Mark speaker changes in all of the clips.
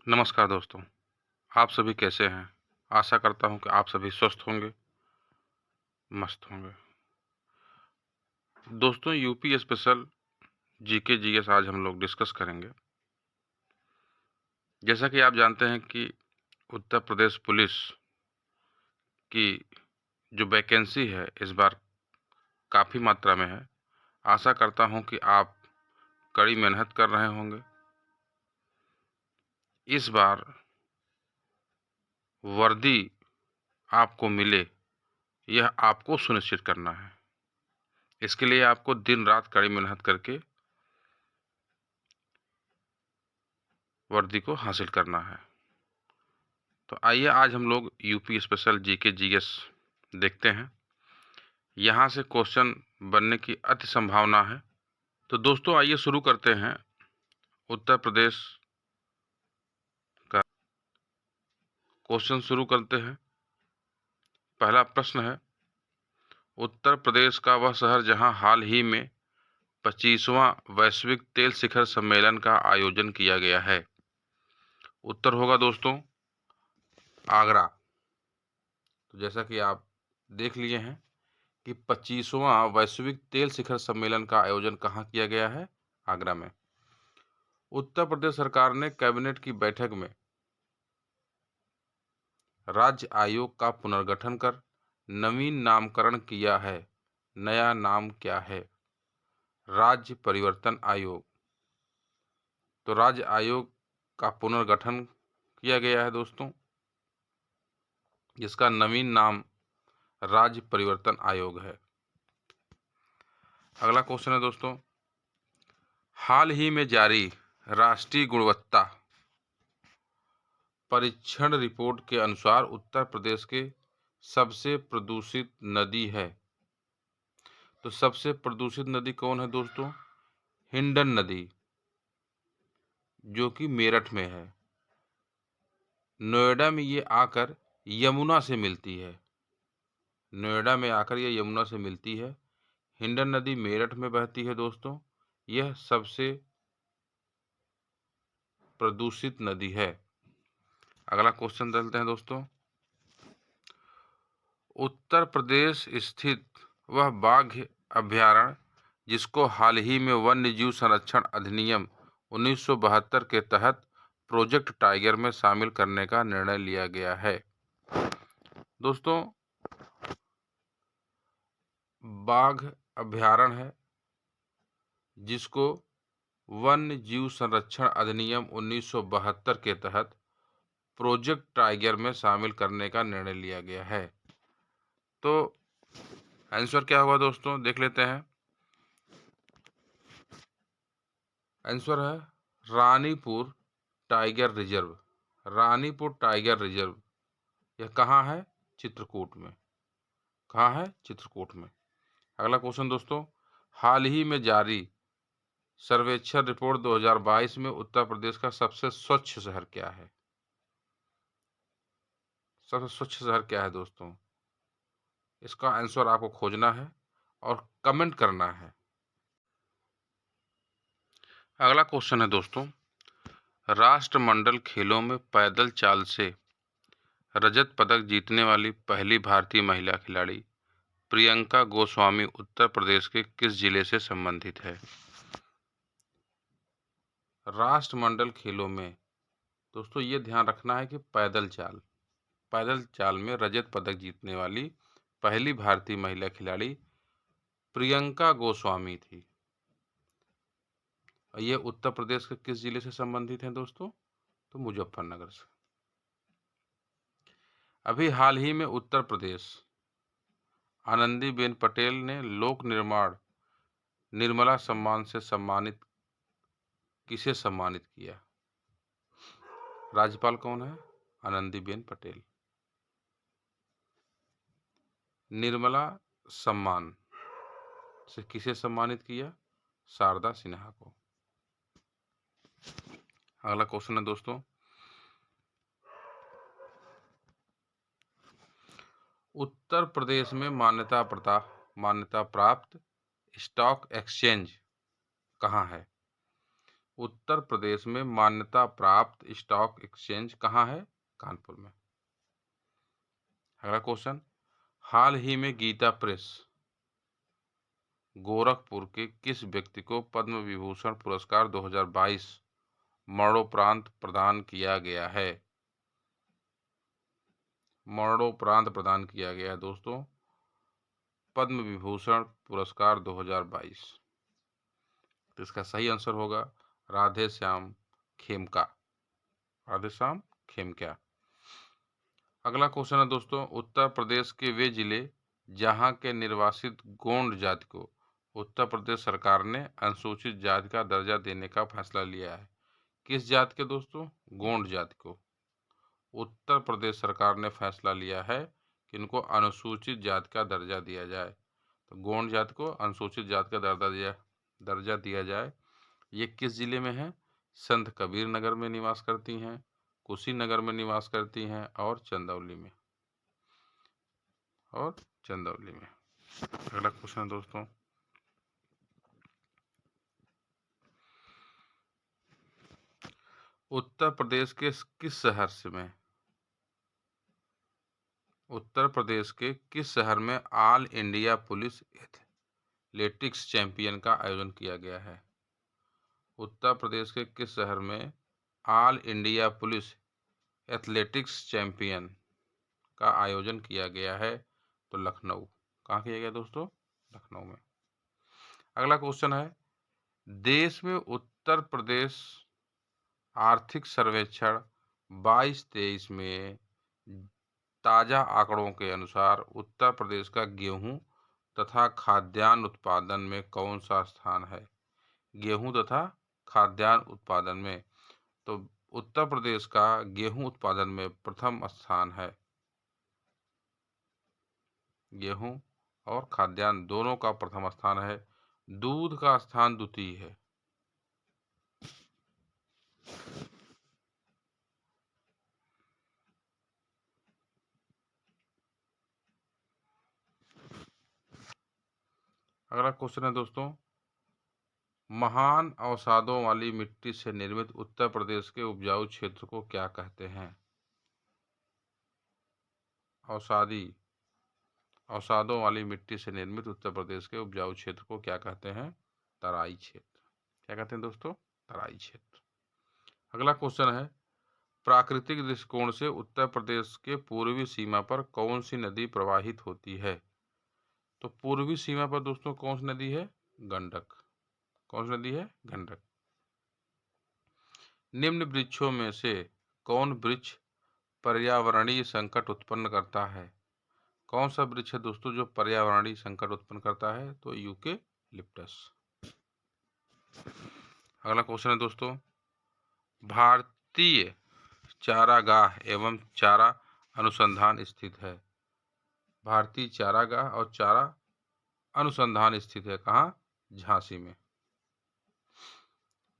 Speaker 1: नमस्कार दोस्तों, आप सभी कैसे हैं? आशा करता हूँ कि आप सभी स्वस्थ होंगे, मस्त होंगे। दोस्तों यूपी स्पेशल जीके जीएस आज हम लोग डिस्कस करेंगे। जैसा कि आप जानते हैं कि उत्तर प्रदेश पुलिस की जो वैकेंसी है इस बार काफ़ी मात्रा में है। आशा करता हूँ कि आप कड़ी मेहनत कर रहे होंगे। इस बार वर्दी आपको मिले, यह आपको सुनिश्चित करना है। इसके लिए आपको दिन रात कड़ी मेहनत करके वर्दी को हासिल करना है। तो आइए आज हम लोग यूपी स्पेशल जीके जीएस देखते हैं। यहाँ से क्वेश्चन बनने की अति संभावना है। तो दोस्तों आइए शुरू करते हैं। उत्तर प्रदेश का क्वेश्चन शुरू करते हैं। पहला प्रश्न है, उत्तर प्रदेश का वह शहर जहां हाल ही में 25वां वैश्विक तेल शिखर सम्मेलन का आयोजन किया गया है। उत्तर होगा दोस्तों आगरा। तो जैसा कि आप देख लिए हैं कि 25वां वैश्विक तेल शिखर सम्मेलन का आयोजन कहाँ किया गया है? आगरा में। उत्तर प्रदेश सरकार ने कैबिनेट की बैठक में राज्य आयोग का पुनर्गठन कर नवीन नामकरण किया है। नया नाम क्या है? राज्य परिवर्तन आयोग। तो राज्य आयोग का पुनर्गठन किया गया है दोस्तों, जिसका नवीन नाम राज्य परिवर्तन आयोग है। अगला क्वेश्चन है दोस्तों, हाल ही में जारी राष्ट्रीय गुणवत्ता परीक्षण रिपोर्ट के अनुसार उत्तर प्रदेश के सबसे प्रदूषित नदी है। तो सबसे प्रदूषित नदी कौन है दोस्तों? हिंडन नदी, जो कि मेरठ में है। नोएडा में ये आकर यमुना से मिलती है। नोएडा में आकर ये यमुना से मिलती है। हिंडन नदी मेरठ में बहती है दोस्तों। यह सबसे प्रदूषित नदी है। अगला क्वेश्चन चलते हैं दोस्तों, उत्तर प्रदेश स्थित वह बाघ अभयारण्य जिसको हाल ही में वन्य जीव संरक्षण अधिनियम 1972 के तहत प्रोजेक्ट टाइगर में शामिल करने का निर्णय लिया गया है। दोस्तों बाघ अभयारण्य है जिसको वन्य जीव संरक्षण अधिनियम 1972 के तहत प्रोजेक्ट टाइगर में शामिल करने का निर्णय लिया गया है। तो आंसर क्या होगा दोस्तों, देख लेते हैं। आंसर है Ranipur tiger reserve. Ranipur tiger reserve यह कहाँ है? चित्रकूट में। कहाँ है? चित्रकूट में। अगला क्वेश्चन दोस्तों, हाल ही में जारी सर्वेक्षण रिपोर्ट 2022 में उत्तर प्रदेश का सबसे स्वच्छ शहर क्या है? सबसे स्वच्छ शहर क्या है दोस्तों? इसका आंसर आपको खोजना है और कमेंट करना है। अगला क्वेश्चन है दोस्तों, राष्ट्रमंडल खेलों में पैदल चाल से रजत पदक जीतने वाली पहली भारतीय महिला खिलाड़ी प्रियंका गोस्वामी उत्तर प्रदेश के किस जिले से संबंधित है? राष्ट्रमंडल खेलों में दोस्तों ये ध्यान रखना है कि पैदल चाल में रजत पदक जीतने वाली पहली भारतीय महिला खिलाड़ी प्रियंका गोस्वामी थी। ये उत्तर प्रदेश के किस जिले से संबंधित हैं दोस्तों? तो मुजफ्फरनगर से। अभी हाल ही में उत्तर प्रदेश आनंदीबेन पटेल ने लोक निर्माण निर्मला सम्मान से किसे सम्मानित किया? राज्यपाल कौन है? आनंदीबेन पटेल। निर्मला सम्मान से किसे सम्मानित किया? शारदा सिन्हा को। अगला क्वेश्चन है दोस्तों, उत्तर प्रदेश में मान्यता प्राप्त स्टॉक एक्सचेंज कहाँ है? उत्तर प्रदेश में मान्यता प्राप्त स्टॉक एक्सचेंज कहाँ है? कानपुर में। अगला क्वेश्चन, हाल ही में गीता प्रेस गोरखपुर के किस व्यक्ति को पद्म विभूषण पुरस्कार 2022 मरणोपरांत प्रदान किया गया है? मरणोपरांत प्रदान किया गया है दोस्तों पद्म विभूषण पुरस्कार 2022। तो इसका सही आंसर होगा राधे श्याम खेमका। राधे श्याम खेमका। अगला क्वेश्चन है दोस्तों, उत्तर प्रदेश के वे जिले जहां के निर्वासित गोंड जाति को उत्तर प्रदेश सरकार ने अनुसूचित जाति का दर्जा देने का फैसला लिया है। किस जाति के दोस्तों? गोंड जाति को उत्तर प्रदेश सरकार ने फैसला लिया है कि इनको अनुसूचित जाति का दर्जा दिया जाए। तो गोंड जाति को अनुसूचित जाति का दर्जा दिया जाए। ये किस जिले में है? संत कबीर नगर में निवास करती हैं, कुशीनगर में निवास करती हैं और चंदौली में। अगला क्वेश्चन है दोस्तों, उत्तर प्रदेश के किस शहर में all India police athletics champion का आयोजन किया गया है? उत्तर प्रदेश के किस शहर में all India police athletics champion का आयोजन किया गया है? तो लखनऊ। कहाँ किया गया दोस्तों? लखनऊ में। अगला क्वेश्चन है, देश में उत्तर प्रदेश आर्थिक सर्वेक्षण 22-23 में ताजा आंकड़ों के अनुसार उत्तर प्रदेश का गेहूं तथा खाद्यान्न उत्पादन में कौन सा स्थान है? गेहूं तथा खाद्यान्न उत्पादन में तो उत्तर प्रदेश का गेहूं उत्पादन में प्रथम स्थान है। गेहूं और खाद्यान्न दोनों का प्रथम स्थान है। दूध का स्थान द्वितीय है। अगला क्वेश्चन है दोस्तों, महान अवसादों वाली मिट्टी से निर्मित उत्तर प्रदेश के उपजाऊ क्षेत्र को क्या कहते हैं? अवसादों वाली मिट्टी से निर्मित उत्तर प्रदेश के उपजाऊ क्षेत्र को क्या कहते हैं? तराई क्षेत्र। क्या कहते हैं दोस्तों? तराई क्षेत्र। अगला क्वेश्चन है, प्राकृतिक दृष्टिकोण से उत्तर प्रदेश के पूर्वी सीमा पर कौन सी नदी प्रवाहित होती है? तो पूर्वी सीमा पर दोस्तों कौन सी नदी है? गंडक। कौन सी नदी है? गंडक। निम्न वृक्षों में से कौन वृक्ष पर्यावरणीय संकट उत्पन्न करता है? कौन सा वृक्ष है दोस्तों जो पर्यावरणीय संकट उत्पन्न करता है? तो यूकेलिप्टस। अगला क्वेश्चन है दोस्तों, भारतीय चारागाह एवं चारा अनुसंधान स्थित है। भारतीय चारागाह और चारा अनुसंधान स्थित है कहाँ? झांसी में।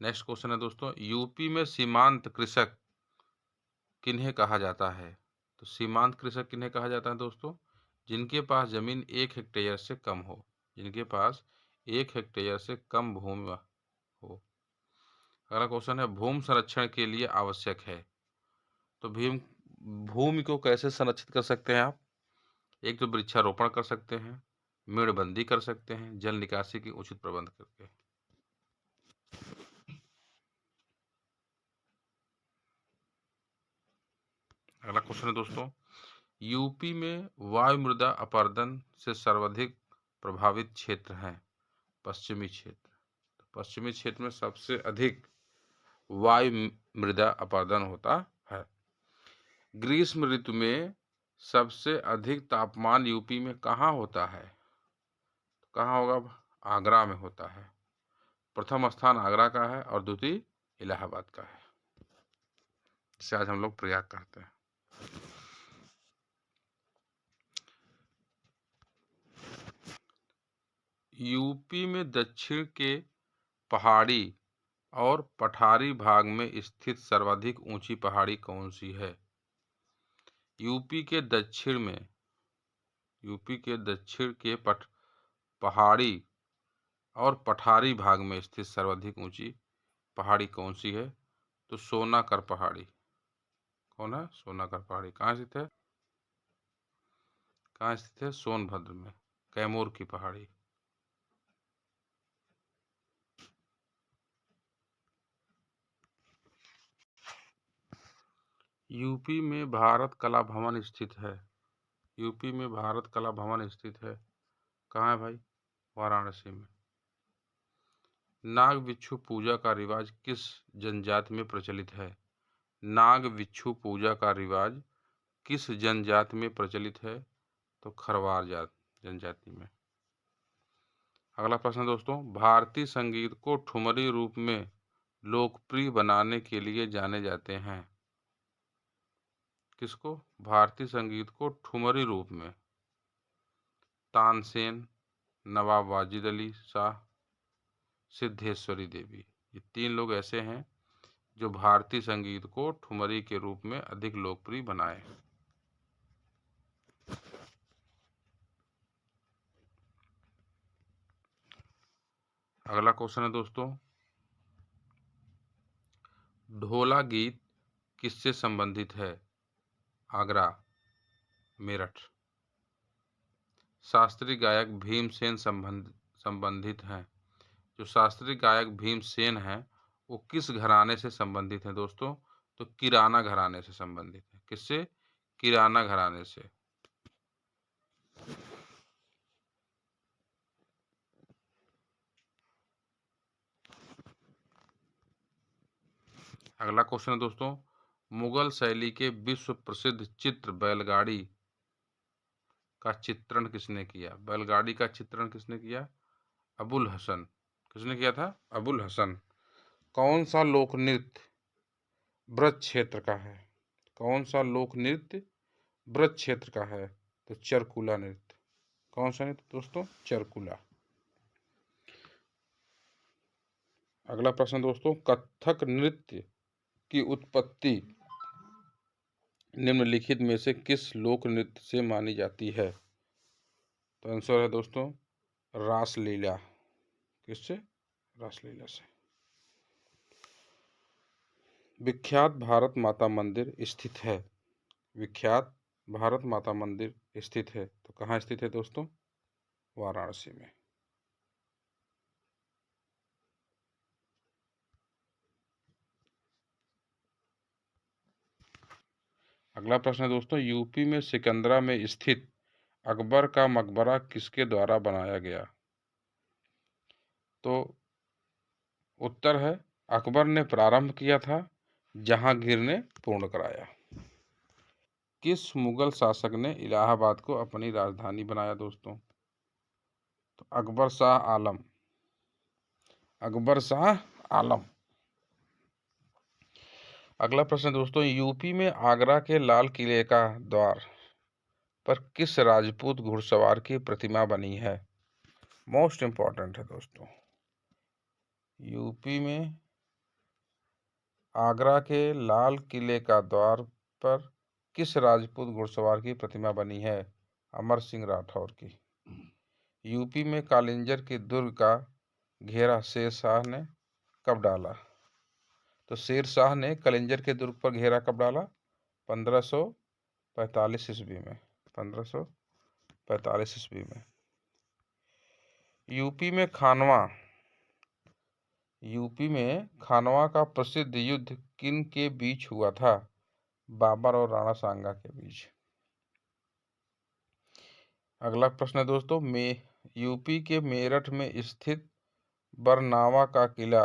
Speaker 1: नेक्स्ट क्वेश्चन है दोस्तों, यूपी में सीमांत कृषक किन्हें कहा जाता है? तो सीमांत कृषक किन्हें कहा जाता है दोस्तों? जिनके पास जमीन 1 हेक्टेयर से कम हो। जिनके पास 1 हेक्टेयर से कम भूमि हो। अगला क्वेश्चन है, भूमि संरक्षण के लिए आवश्यक है। तो भूमि को कैसे संरक्षित कर सकते हैं आप? एक तो वृक्षारोपण कर सकते हैं, मेड़बंदी कर सकते हैं, जल निकासी की उचित प्रबंध करके। अगला क्वेश्चन है दोस्तों, यूपी में वायु मृदा अपरदन से सर्वाधिक प्रभावित क्षेत्र है पश्चिमी क्षेत्र। तो पश्चिमी क्षेत्र में सबसे अधिक वायु मृदा अपरदन होता है। ग्रीष्म ऋतु में सबसे अधिक तापमान यूपी में कहाँ होता है? कहाँ होगा? आगरा में होता है। प्रथम स्थान आगरा का है और द्वितीय इलाहाबाद का है, जिसे आज हम लोग प्रयाग कहते हैं। यूपी में दक्षिण के पहाड़ी और पठारी भाग में स्थित सर्वाधिक ऊंची पहाड़ी कौन सी है? यूपी के दक्षिण के पहाड़ी और पठारी भाग में स्थित सर्वाधिक ऊंची पहाड़ी कौन सी है? तो सोनाकर पहाड़ी। कौन है? सोनाकर पहाड़ी। कहाँ स्थित है? कहाँ स्थित है? सोनभद्र में, कैमूर की पहाड़ी। यूपी में भारत कला भवन स्थित है। यूपी में भारत कला भवन स्थित है। कहाँ है भाई? वाराणसी में। नाग बिच्छू पूजा का रिवाज किस जनजाति में प्रचलित है? नाग बिच्छू पूजा का रिवाज किस जनजाति में प्रचलित है? तो खरवार जात जनजाति में। अगला प्रश्न दोस्तों, भारतीय संगीत को ठुमरी रूप में लोकप्रिय बनाने के लिए जाने जाते हैं। किसको? भारतीय संगीत को ठुमरी रूप में। तानसेन, नवाब वाजिद अली शाह, सिद्धेश्वरी देवी। ये 3 लोग ऐसे हैं जो भारतीय संगीत को ठुमरी के रूप में अधिक लोकप्रिय बनाए। अगला क्वेश्चन है दोस्तों, ढोला गीत किससे संबंधित है? आगरा, मेरठ। शास्त्रीय गायक भीमसेन संबंधित हैं। जो शास्त्रीय गायक भीमसेन हैं वो किस घराने से संबंधित हैं दोस्तों? तो किराना घराने से संबंधित है। किससे? किराना घराने से। अगला क्वेश्चन है दोस्तों, मुगल शैली के विश्व प्रसिद्ध चित्र बैलगाड़ी का चित्रण किसने किया? बैलगाड़ी का चित्रण किसने किया? अबुल हसन। किसने किया था? अबुल हसन। कौन सा लोक नृत्य ब्रज क्षेत्र का है? कौन सा लोक नृत्य ब्रज क्षेत्र का है? तो चरकुला नृत्य। कौन सा नृत्य दोस्तों? चरकुला। अगला प्रश्न दोस्तों, कथक नृत्य की उत्पत्ति निम्नलिखित में से किस लोक नृत्य से मानी जाती है? तो आंसर है दोस्तों रासलीला। किससे? रासलीला से। विख्यात भारत माता मंदिर स्थित है। विख्यात भारत माता मंदिर स्थित है तो कहाँ स्थित है दोस्तों? वाराणसी में। अगला प्रश्न है दोस्तों, यूपी में सिकंदरा में स्थित अकबर का मकबरा किसके द्वारा बनाया गया? तो उत्तर है अकबर ने प्रारंभ किया था, जहांगीर ने पूर्ण कराया। किस मुगल शासक ने इलाहाबाद को अपनी राजधानी बनाया दोस्तों? तो अकबर शाह आलम। अकबर शाह आलम। अगला प्रश्न दोस्तों, यूपी में आगरा के लाल किले का द्वार पर किस राजपूत घुड़सवार की प्रतिमा बनी है? मोस्ट इंपॉर्टेंट है दोस्तों। यूपी में आगरा के लाल किले का द्वार पर किस राजपूत घुड़सवार की प्रतिमा बनी है? अमर सिंह राठौर की। यूपी में कालिंजर के दुर्ग का घेरा शेर शाह ने कब डाला? तो शेर शाह ने कालिंजर के दुर्ग पर घेरा कब डाला? 1545 ईस्वी में। 1545 ईस्वी में। यूपी में खानवा का प्रसिद्ध युद्ध किन के बीच हुआ था? बाबर और राणा सांगा के बीच। अगला प्रश्न है दोस्तों, यूपी के मेरठ में स्थित बरनावा का किला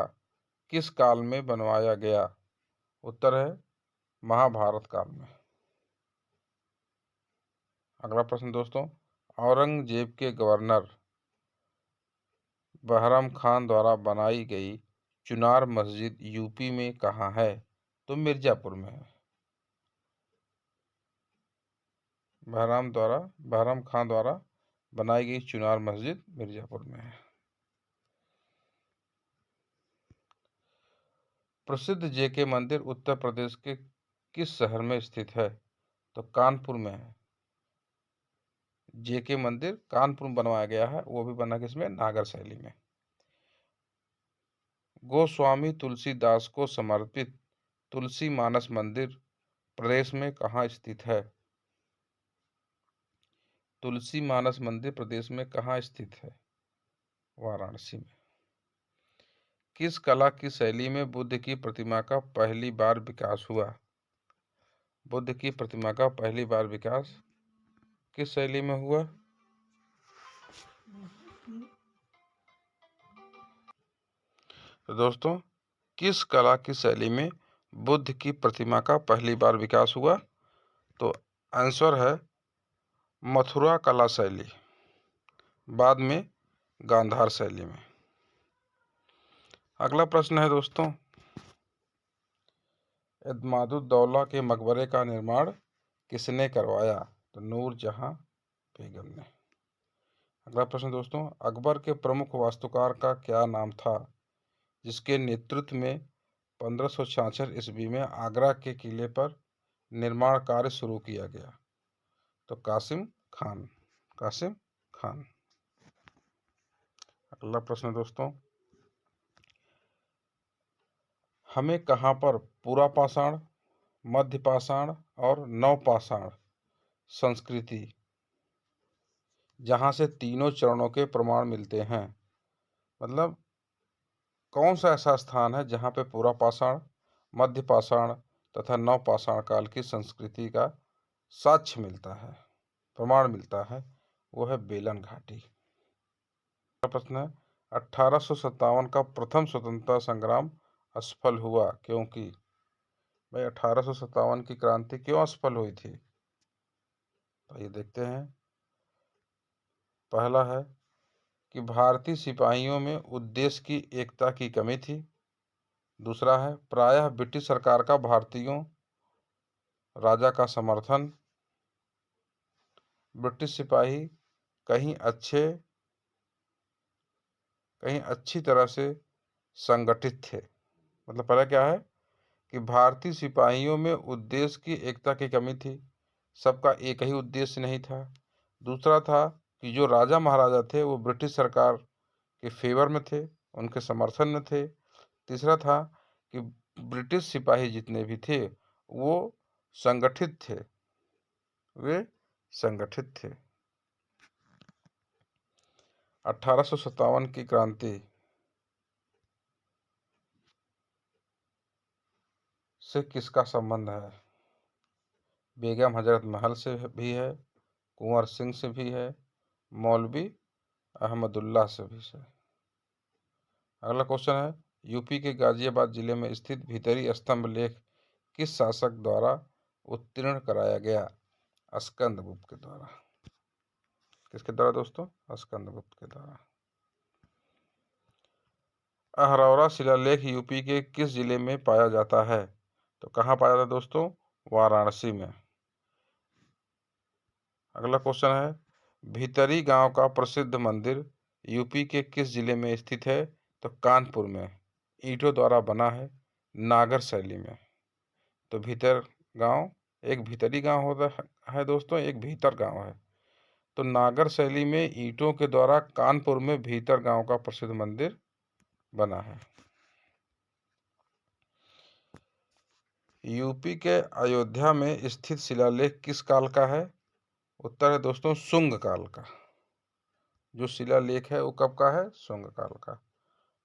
Speaker 1: किस काल में बनवाया गया? उत्तर है महाभारत काल में। अगला प्रश्न दोस्तों, औरंगजेब के गवर्नर बहरम खान द्वारा बनाई गई चुनार मस्जिद यूपी में कहाँ है? तो मिर्जापुर में है। बहरम खान द्वारा बनाई गई चुनार मस्जिद मिर्जापुर में है। प्रसिद्ध जेके मंदिर उत्तर प्रदेश के किस शहर में स्थित है? तो कानपुर में है। जेके मंदिर कानपुर में बनवाया गया है, वो भी बना किसमें? नागर शैली में। गोस्वामी तुलसीदास को समर्पित तुलसी मानस मंदिर प्रदेश में कहाँ स्थित है? तुलसी मानस मंदिर प्रदेश में कहाँ स्थित है? वाराणसी में। किस कला की शैली में बुद्ध की प्रतिमा का पहली बार विकास हुआ? बुद्ध की प्रतिमा का पहली बार विकास किस शैली में हुआ? तो दोस्तों, किस कला की शैली में बुद्ध की प्रतिमा का पहली बार विकास हुआ? तो आंसर है मथुरा कला शैली, बाद में गांधार शैली में। अगला प्रश्न है दोस्तों, इत्मादुद्दौला के मकबरे का निर्माण किसने करवाया? तो नूरजहां बेगम ने। अगला प्रश्न दोस्तों, अकबर के प्रमुख वास्तुकार का क्या नाम था, जिसके नेतृत्व में 1566 ईस्वी में आगरा के किले पर निर्माण कार्य शुरू किया गया? तो कासिम खान। कासिम खान। अगला प्रश्न दोस्तों, हमें कहाँ पर पूरा पाषाण, मध्य पाषाण और नवपाषाण संस्कृति, जहाँ से तीनों चरणों के प्रमाण मिलते हैं, मतलब कौन सा ऐसा स्थान है जहाँ पे पूरा पाषाण, मध्य पाषाण तथा नवपाषाण काल की संस्कृति का साक्ष्य मिलता है, प्रमाण मिलता है? वो है बेलन घाटी। प्रश्न है, 1857 का प्रथम स्वतंत्रता संग्राम असफल हुआ क्योंकि? भाई 1857 की क्रांति क्यों असफल हुई थी? तो ये देखते हैं। पहला है कि भारतीय सिपाहियों में उद्देश्य की एकता की कमी थी। दूसरा है प्रायः ब्रिटिश सरकार का भारतीयों राजा का समर्थन। ब्रिटिश सिपाही कहीं अच्छी तरह से संगठित थे। मतलब पहला क्या है कि भारतीय सिपाहियों में उद्देश्य की एकता की कमी थी, सबका एक ही उद्देश्य नहीं था। दूसरा था कि जो राजा महाराजा थे वो ब्रिटिश सरकार के फेवर में थे, उनके समर्थन में थे। तीसरा था कि ब्रिटिश सिपाही जितने भी थे वो संगठित थे, वे संगठित थे। 1857 की क्रांति से किसका संबंध है? बेगम हजरत महल से भी है, कुंवर सिंह से भी है, मौलवी अहमदुल्लाह से भी है। अगला क्वेश्चन है, यूपी के गाजियाबाद जिले में स्थित भीतरी स्तंभ लेख किस शासक द्वारा उत्तीर्ण कराया गया? स्कंदगुप्त के द्वारा। किसके द्वारा दोस्तों? स्कंदगुप्त के द्वारा। अहरौरा शिलालेख यूपी के किस जिले में पाया जाता है? तो कहाँ पाया जाता है दोस्तों? वाराणसी में। अगला क्वेश्चन है, भीतरी गांव का प्रसिद्ध मंदिर यूपी के किस जिले में स्थित है? तो कानपुर में, ईंटों द्वारा बना है, नागर शैली में। तो भीतर गांव, एक भीतरी गांव होता है दोस्तों, एक भीतर गांव है। तो नागर शैली में ईंटों के द्वारा कानपुर में भीतर गांव का प्रसिद्ध मंदिर बना है। यूपी के अयोध्या में स्थित शिलालेख किस काल का है? उत्तर है दोस्तों शुंग काल का। जो शिलालेख है वो कब का है? शुंग काल का।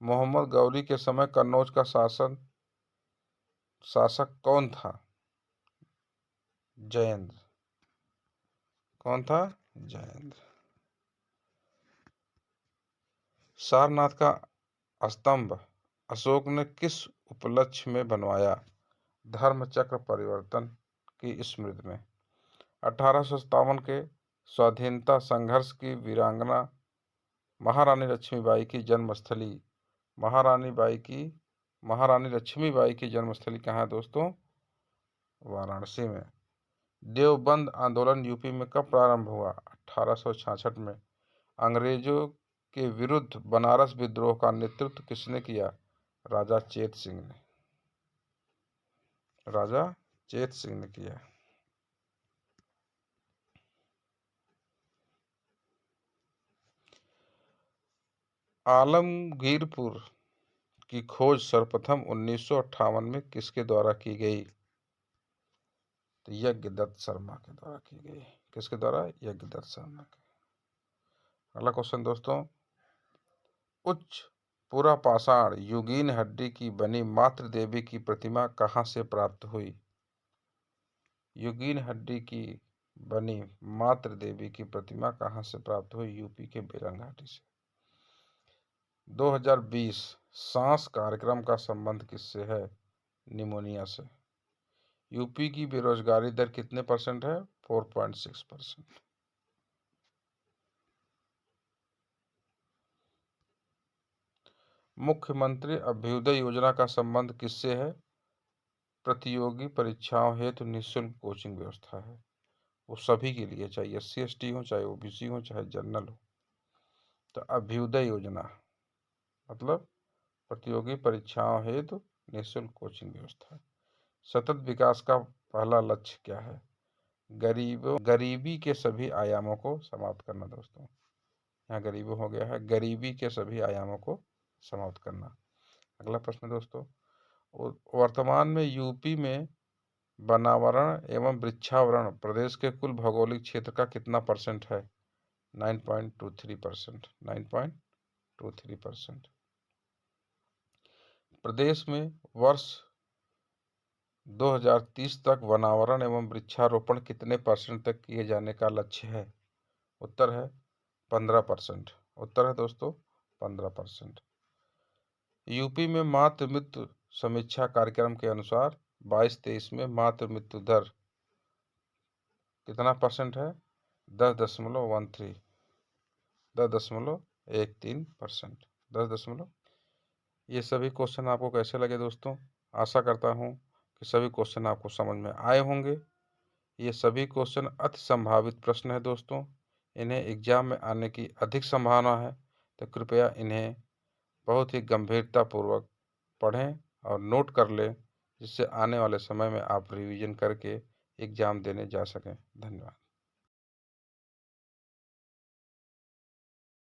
Speaker 1: मोहम्मद गौरी के समय कन्नौज का शासक कौन था? जयेंद्र। कौन था? जयेंद्र। सारनाथ का स्तंभ अशोक ने किस उपलक्ष्य में बनवाया? धर्म चक्र परिवर्तन की स्मृति में। 1857 के स्वाधीनता संघर्ष की वीरांगना महारानी लक्ष्मीबाई की जन्मस्थली, महारानी लक्ष्मीबाई की जन्मस्थली कहाँ है दोस्तों? वाराणसी में। देवबंद आंदोलन यूपी में कब प्रारंभ हुआ? 1866 में। अंग्रेजों के विरुद्ध बनारस विद्रोह का नेतृत्व किसने किया? राजा चेत सिंह ने। राजा चेत सिंह ने किया। आलमगीरपुर की खोज सर्वप्रथम 1958 में किसके द्वारा की गई? तो यज्ञदत्त शर्मा के द्वारा की गई। किसके द्वारा? यज्ञदत्त शर्मा के। अगला क्वेश्चन दोस्तों, उच्च पूरा पाषाण युगीन हड्डी की बनी मातृ देवी की प्रतिमा कहाँ से प्राप्त हुई? युगीन हड्डी की बनी मातृ देवी की प्रतिमा कहाँ से प्राप्त हुई? यूपी के बेरंग घाटी से। 2020 सांस कार्यक्रम का संबंध किससे है? निमोनिया से। यूपी की बेरोजगारी दर कितने परसेंट है? 4.6%। मुख्यमंत्री अभ्युदय योजना का संबंध किससे है? प्रतियोगी परीक्षाओं हेतु निःशुल्क कोचिंग व्यवस्था है। वो सभी के लिए, चाहे SC ST हो, चाहे OBC हो, चाहे जनरल हो। तो अभ्युदय योजना मतलब प्रतियोगी परीक्षाओं हेतु निःशुल्क कोचिंग व्यवस्था। सतत विकास का पहला लक्ष्य क्या है? गरीबी के सभी आयामों को समाप्त करना। दोस्तों यहाँ गरीबी हो गया है, गरीबी के सभी आयामों को समाप्त करना। अगला प्रश्न दोस्तों, वर्तमान में यूपी में वनावरण एवं वृक्षावरण प्रदेश के कुल भौगोलिक क्षेत्र का कितना परसेंट है? 9.23%। 9.23%। प्रदेश में वर्ष 2030 तक वनावरण एवं वृक्षारोपण कितने परसेंट तक किए जाने का लक्ष्य है? उत्तर है 15%। उत्तर है दोस्तों 15%। यूपी में मातृ मृत्यु समीक्षा कार्यक्रम के अनुसार 22-23 में मातृ मृत्यु दर कितना परसेंट है? 10.13%। 10.13%। 10। ये सभी क्वेश्चन आपको कैसे लगे दोस्तों? आशा करता हूँ कि सभी क्वेश्चन आपको समझ में आए होंगे। ये सभी क्वेश्चन अति संभावित प्रश्न है दोस्तों। इन्हें एग्जाम में आने की अधिक संभावना है, तो कृपया इन्हें बहुत ही गंभीरतापूर्वक पढ़ें और नोट कर लें, जिससे आने वाले समय में आप रिवीजन करके एग्जाम देने जा सकें। धन्यवाद।